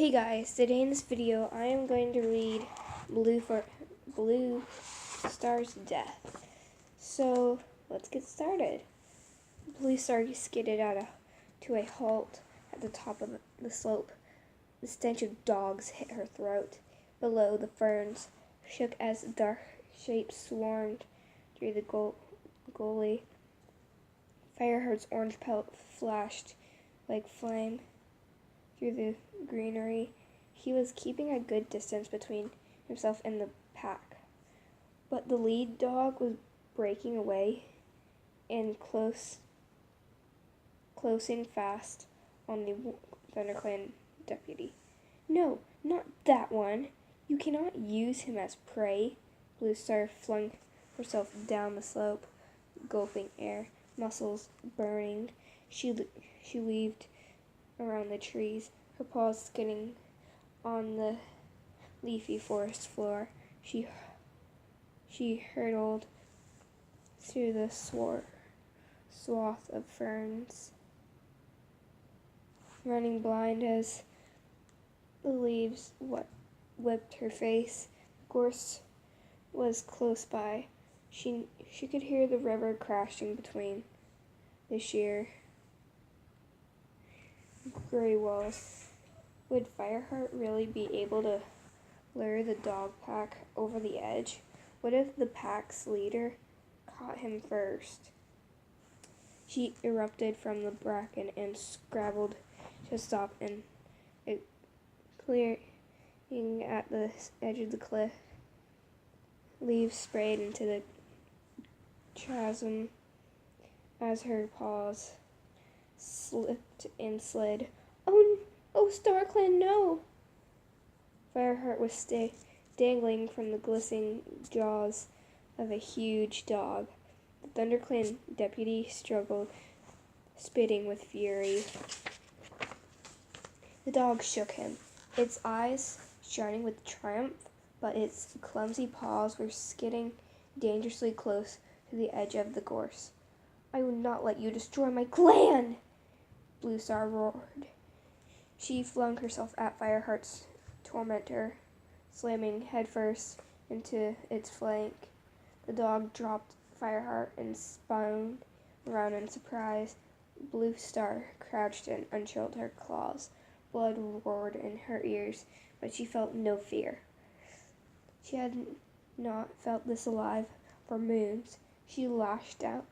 Hey guys, today in this video I am going to read Blue Star's death. So let's get started. Blue Star skidded to a halt at the top of the slope. The stench of dogs hit her throat. Below, the ferns shook as dark shapes swarmed through the gully. Fireheart's orange pelt flashed like flame through the greenery. He was keeping a good distance between himself and the pack, but the lead dog was breaking away and closing fast on the ThunderClan deputy. "No, not that one! You cannot use him as prey." Blue Star flung herself down the slope, gulping air, muscles burning. She weaved around the trees, her paws skidding on the leafy forest floor. She hurtled through the swath of ferns, running blind as the leaves whipped her face. The gorse was close by. She could hear the river crashing between the sheer gray walls. Would Fireheart really be able to lure the dog pack over the edge? What if the pack's leader caught him first? She erupted from the bracken and scrabbled to stop in a clearing at the edge of the cliff. Leaves sprayed into the chasm as her paws slipped and slid. Oh, StarClan, no! Fireheart was dangling from the glistening jaws of a huge dog. The ThunderClan deputy struggled, spitting with fury. The dog shook him, its eyes shining with triumph, but its clumsy paws were skidding dangerously close to the edge of the gorse. "I will not let you destroy my clan!" Blue Star roared. She flung herself at Fireheart's tormentor, slamming headfirst into its flank. The dog dropped Fireheart and spun around in surprise. Blue Star crouched and unsheathed her claws. Blood roared in her ears, but she felt no fear. She had not felt this alive for moons. She lashed out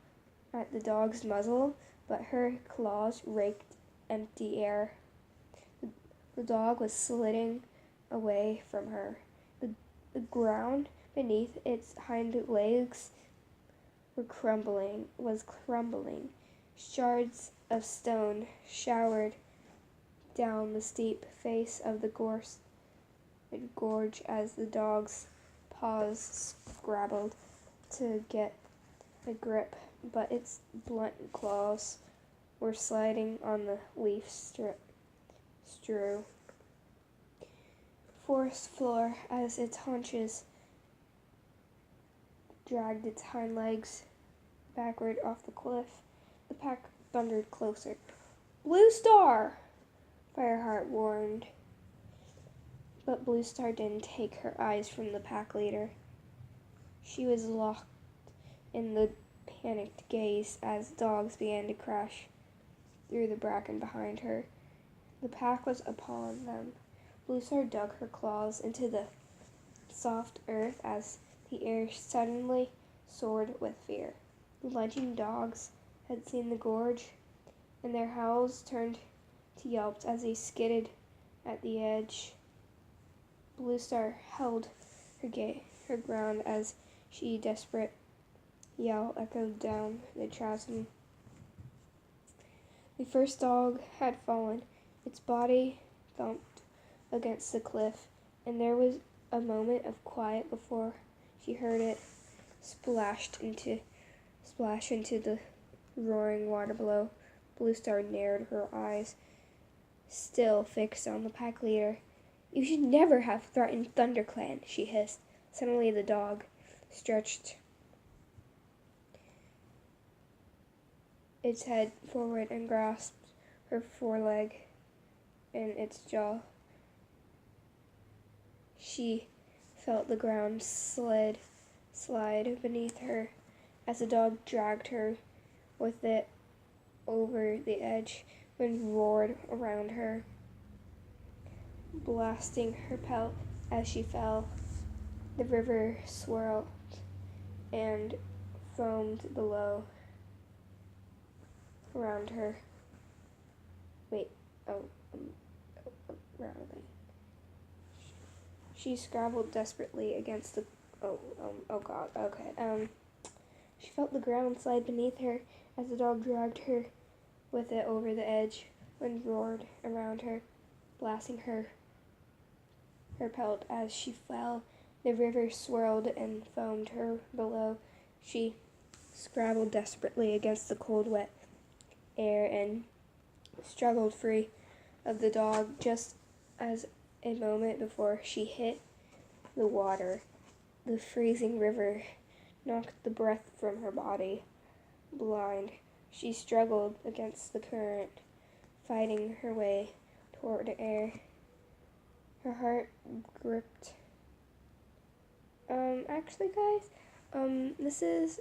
at the dog's muzzle, but her claws raked empty air. The dog was sliding away from her. The ground beneath its hind legs was crumbling. Shards of stone showered down the steep face of the gorge as the dog's paws scrabbled to get a grip, but its blunt claws were sliding on the leaf strew forest floor as its haunches dragged its hind legs backward off the cliff. The pack thundered closer. "Blue Star!" Fireheart warned. But Blue Star didn't take her eyes from the pack leader. She was locked in the panicked gaze as dogs began to crash through the bracken behind her. The pack was upon them. Blue Star dug her claws into the soft earth as the air suddenly soared with fear. The lunging dogs had seen the gorge, and their howls turned to yelps as they skidded at the edge. Blue Star held her ground as she desperate yell echoed down the chasm. The first dog had fallen. Its body thumped against the cliff, and there was a moment of quiet before she heard it splash into the roaring water below. Blue Star narrowed her eyes, still fixed on the pack leader. "You should never have threatened ThunderClan," she hissed. Suddenly the dog stretched its head forward and grasped her foreleg in its jaw. She felt the ground slide beneath her as the dog dragged her with it over the edge. Wind roared around her, blasting her pelt as she fell. The river swirled and foamed below around her. Around me. She scrabbled desperately against the. Oh God. Okay. She felt the ground slide beneath her as the dog dragged her with it over the edge. Wind roared around her, blasting her pelt as she fell. The river swirled and foamed her below. She scrabbled desperately against the cold, wet air and struggled free of the dog just as a moment before she hit the water. The freezing river knocked the breath from her body. Blind, she struggled against the current, fighting her way toward air. Her heart gripped. Actually, guys, this is